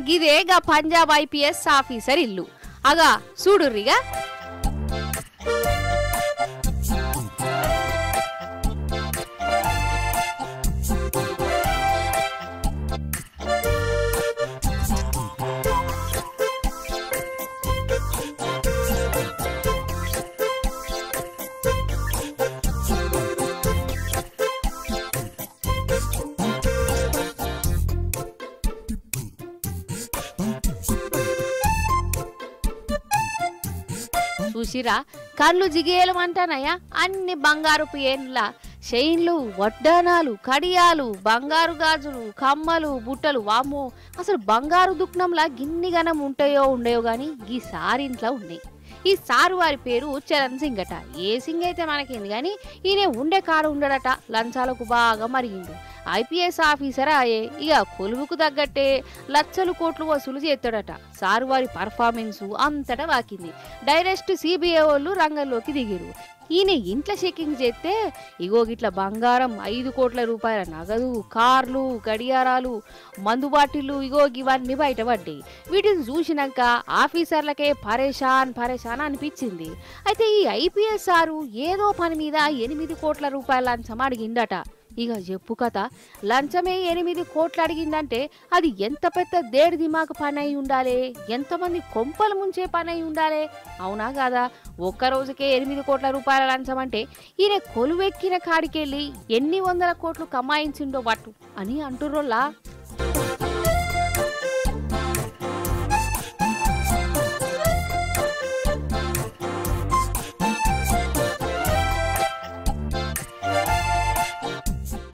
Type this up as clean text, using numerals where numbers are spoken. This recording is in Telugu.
గిదేగా పంజాబ్ ఐపీఎస్ ఆఫీసర్ ఇల్లు. అగా చూడుర్రిగా. చూసిరా కళ్ళు జిగేయమంటానయ్యా. అన్ని బంగారుపు ఏండ్ల చైన్లు, వడ్డానాలు, కడియాలు, బంగారు గాజులు, కమ్మలు, బుట్టలు. వామ్మో, అసలు బంగారు దుఃఖంలా గిన్నిగనం ఉంటాయో ఉండయో గాని ఈ సారింట్లో ఉన్నాయి. ఈ సారు వారి పేరు చరణ్ సింగ్ అట. ఏ సింగ్ అయితే మనకేంది కానీ ఈయన ఉండే కాడు ఉండడట. లంచాలకు బాగా మరిగిండు. ఐపీఎస్ ఆఫీసర్ ఆయే. ఇక కొలువుకు తగ్గట్టే లక్షలు కోట్లు వసూలు చేస్తాడట. సారు వారి పర్ఫార్మెన్సు అంతటా వాకింది. డైరెక్ట్ సిబిఐ వాళ్ళు రంగంలోకి దిగిరు. ఈయన ఇంట్లో చెకింగ్ చేస్తే ఇగో గిట్ల బంగారం 5 కోట్ల రూపాయల నగదు, కార్లు, గడియారాలు, మందు బాటిళ్ళు ఇగో ఇవన్నీ బయటపడ్డాయి. వీటిని చూసినాక ఆఫీసర్లకే పరేషాన్ అనిపించింది. అయితే ఈ ఐపీఎస్ సారు ఏదో పని మీద 8 కోట్ల రూపాయల లంచం అడిగిందట. ఇక చెప్పు కథ. లంచమే 8 కోట్లు అడిగిందంటే అది ఎంత పెద్ద దేడి దిమాకు పని అయి ఉండాలి, ఎంతమంది కొంపలు ముంచే పని అయి ఉండాలి. అవునా కాదా? ఒక్కరోజుకే 8 కోట్ల రూపాయల లంచం అంటే ఈయన కొలువెక్కిన కాడికెళ్ళి ఎన్ని వందల కోట్లు కమాయించిండో బట్టు అని అంటుర్రోలా.